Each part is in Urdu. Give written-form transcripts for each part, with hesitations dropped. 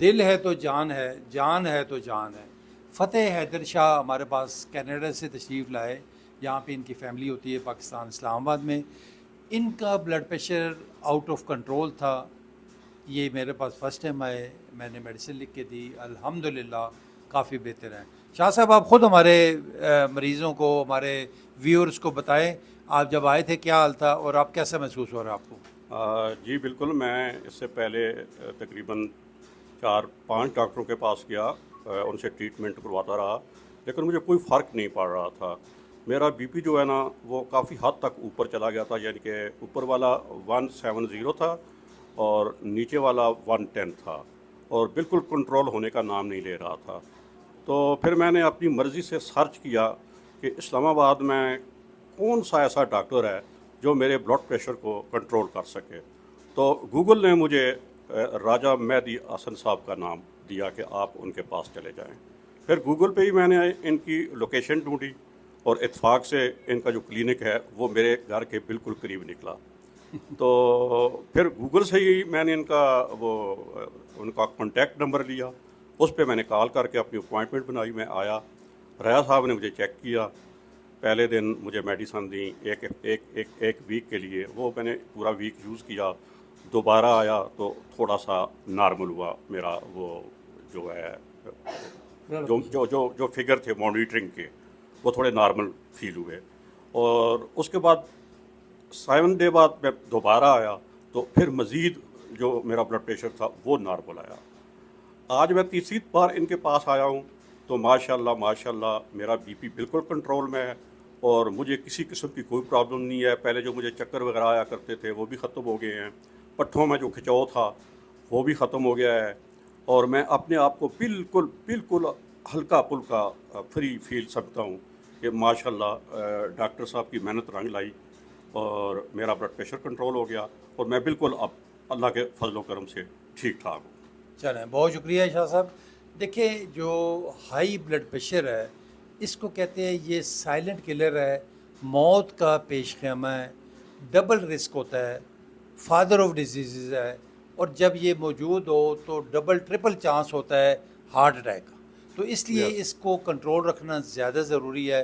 دل ہے تو جان ہے، جان ہے تو جان ہے۔ فتح حیدر شاہ ہمارے پاس کینیڈا سے تشریف لائے، یہاں پہ ان کی فیملی ہوتی ہے پاکستان اسلام آباد میں۔ ان کا blood pressure out of control تھا، یہ میرے پاس فرسٹ ٹائم آئے، میں نے میڈیسن لکھ کے دی، الحمدللہ کافی بہتر ہیں۔ شاہ صاحب آپ خود ہمارے مریضوں کو، ہمارے ویورز کو بتائیں آپ جب آئے تھے کیا حال تھا اور آپ کیسا محسوس ہو رہا ہے آپ کو؟ جی بالکل، میں اس سے پہلے تقریباً 4-5 ڈاکٹروں کے پاس گیا، ان سے ٹریٹمنٹ کرواتا رہا، لیکن مجھے کوئی فرق نہیں پڑ رہا تھا۔ میرا بی پی جو ہے نا وہ کافی حد تک اوپر چلا گیا تھا، یعنی کہ اوپر والا 170 تھا اور نیچے والا 110 تھا، اور بالکل کنٹرول ہونے کا نام نہیں لے رہا تھا۔ تو پھر میں نے اپنی مرضی سے سرچ کیا کہ اسلام آباد میں کون سا ایسا ڈاکٹر ہے جو میرے بلڈ پریشر کو کنٹرول کر سکے۔ تو گوگل نے مجھے راجہ مہدی حسن صاحب کا نام دیا کہ آپ ان کے پاس چلے جائیں۔ پھر گوگل پہ ہی میں نے ان کی لوکیشن ڈھونڈی، اور اتفاق سے ان کا جو کلینک ہے وہ میرے گھر کے بالکل قریب نکلا۔ تو پھر گوگل سے ہی میں نے ان کا کانٹیکٹ نمبر لیا، اس پہ میں نے کال کر کے اپنی اپوائنٹمنٹ بنائی، میں آیا، ریا صاحب نے مجھے چیک کیا، پہلے دن مجھے میڈیسن دیں ایک ویک کے لیے، وہ میں نے پورا ویک یوز کیا، دوبارہ آیا تو تھوڑا سا نارمل ہوا میرا، وہ جو ہے جو فگر تھے مانیٹرنگ کے وہ تھوڑے نارمل فیل ہوئے، اور اس کے بعد 7 ڈے بعد میں دوبارہ آیا تو پھر مزید جو میرا بلڈ پریشر تھا وہ نارمل آیا۔ آج میں تیسری بار ان کے پاس آیا ہوں تو ماشاءاللہ میرا بی پی بالکل کنٹرول میں ہے، اور مجھے کسی قسم کی کوئی پرابلم نہیں ہے۔ پہلے جو مجھے چکر وغیرہ آیا کرتے تھے وہ بھی ختم ہو گئے ہیں، پٹھوں میں جو کھچاؤ تھا وہ بھی ختم ہو گیا ہے، اور میں اپنے آپ کو بالکل ہلکا پھلکا فری فیل سکتا ہوں کہ ماشاءاللہ ڈاکٹر صاحب کی محنت رنگ لائی، اور میرا بلڈ پریشر کنٹرول ہو گیا، اور میں بالکل اب اللہ کے فضل و کرم سے ٹھیک ٹھاک ہوں۔ چلیں بہت شکریہ شاہ صاحب۔ دیکھیں جو ہائی بلڈ پریشر ہے اس کو کہتے ہیں یہ سائلنٹ کلر ہے، موت کا پیش خیمہ ہے، ڈبل رسک ہوتا ہے، فادر آف ڈیزیزز ہے، اور جب یہ موجود ہو تو ڈبل ٹرپل چانس ہوتا ہے ہارٹ اٹیک کا، تو اس لیے Yes. اس کو کنٹرول رکھنا زیادہ ضروری ہے۔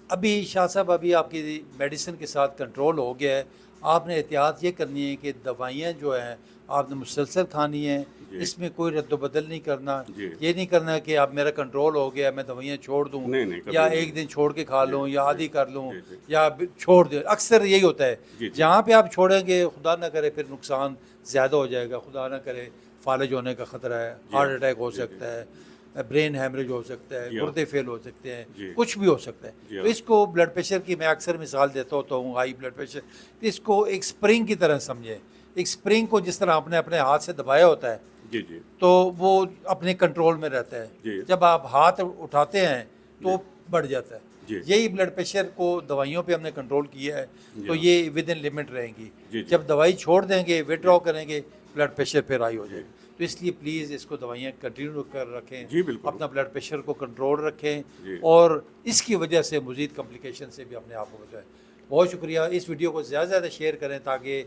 ابھی شاہ صاحب ابھی آپ کی میڈیسن کے ساتھ کنٹرول ہو گیا ہے، آپ نے احتیاط یہ کرنی ہے کہ دوائیاں جو ہیں آپ نے مسلسل کھانی ہیں، جی اس میں کوئی رد و بدل نہیں کرنا، جی یہ نہیں کرنا کہ اب میرا کنٹرول ہو گیا میں دوائیاں چھوڑ دوں، نہیں کبھی یا نہیں۔ ایک دن چھوڑ کے کھا لوں، جی یا جی آدھی کر لوں، جی جی یا چھوڑ دیں، اکثر یہی ہوتا ہے۔ جی جہاں پہ آپ چھوڑیں گے خدا نہ کرے پھر نقصان زیادہ ہو جائے گا، خدا نہ کرے فالج ہونے کا خطرہ ہے، جی ہارٹ اٹیک ہو جی جی سکتا ہے، برین ہیمریج ہو سکتا ہے، جی گردے فیل ہو سکتے ہیں، جی کچھ بھی ہو سکتا ہے۔ جی تو اس کو بلڈ پریشر کی میں اکثر مثال دیتا ہوتا ہوں، ہائی بلڈ پریشر، تو اس کو ایک سپرنگ کی طرح سمجھیں۔ ایک سپرنگ کو جس طرح آپ نے اپنے ہاتھ سے دبایا ہوتا ہے جی جی تو وہ اپنے کنٹرول میں رہتا ہے، جی جب آپ ہاتھ اٹھاتے ہیں تو بڑھ جاتا ہے۔ جی یہی بلڈ پریشر کو دوائیوں پہ ہم نے کنٹرول کیا ہے تو جی یہ ود ان لمٹ رہیں گی۔ جی جب دوائی چھوڑ دیں گے، وڈرا کریں گے، بلڈ پریشر پھر ہائی ہو جی جائے گا۔ تو اس لیے پلیز اس کو دوائیاں کنٹینیو کر رکھیں، جی بالکل اپنا بلڈ پریشر کو کنٹرول رکھیں، جی اور اس کی وجہ سے مزید کمپلیکیشن سے بھی اپنے آپ کو بچائیں۔ بہت شکریہ، اس ویڈیو کو زیادہ سے زیادہ شیئر کریں تاکہ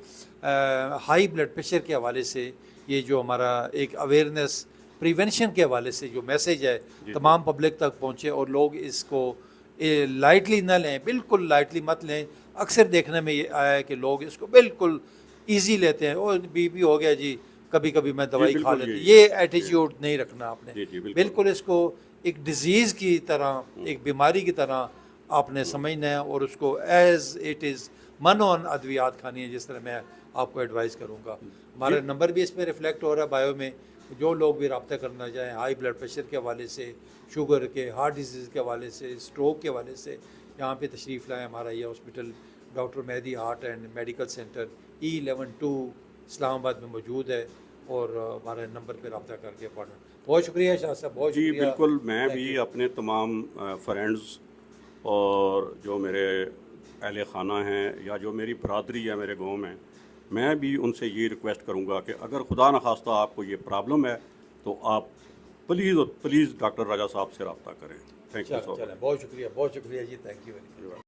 ہائی بلڈ پریشر کے حوالے سے یہ جو ہمارا ایک اویئرنیس پریونشن کے حوالے سے جو میسیج ہے جی تمام پبلک تک پہنچے، اور لوگ اس کو لائٹلی نہ لیں، بالکل لائٹلی مت لیں۔ اکثر دیکھنے میں یہ آیا ہے کہ لوگ اس کو بالکل ایزی لیتے ہیں، اور بی پی ہو گیا جی کبھی کبھی میں جی دوائی کھا بالکل لیتی، یہی یہ ہے۔ ایٹیٹیوڈ نہیں رکھنا آپ نے۔ جی جی بالکل بالکل اس کو ایک ڈیزیز کی طرح، ایک بیماری کی طرح آپ نے سمجھنا ہے، اور اس کو ایز اٹ از منون ادویات کھانی ہے، جس طرح میں آپ کو ایڈوائز کروں گا۔ ہمارا نمبر بھی اس میں ریفلیکٹ ہو رہا ہے بایو میں، جو لوگ بھی رابطہ کرنا چاہیں ہائی بلڈ پریشر کے حوالے سے، شوگر کے، ہارٹ ڈیزیز کے حوالے سے، اسٹروک کے حوالے سے، یہاں پہ تشریف لائیں۔ ہمارا یہ hospital doctor Mehdi heart and medical centre E11-2 Islamabad میں موجود ہے، اور ہمارے نمبر پہ رابطہ کر کے پڑھنا۔ بہت شکریہ شاہ صاحب، بہت جی شکریہ۔ بالکل، میں Thank بھی you. اپنے تمام فرینڈز اور جو میرے اہل خانہ ہیں یا جو میری برادری ہے میرے گاؤں میں بھی ان سے یہ ریکویسٹ کروں گا کہ اگر خدا نخواستہ آپ کو یہ پرابلم ہے تو آپ پلیز ڈاکٹر راجہ صاحب سے رابطہ کریں۔ تھینک یو سو مچ۔ چلیں بہت شکریہ، بہت شکریہ جی، تھینک یو ویری مچ۔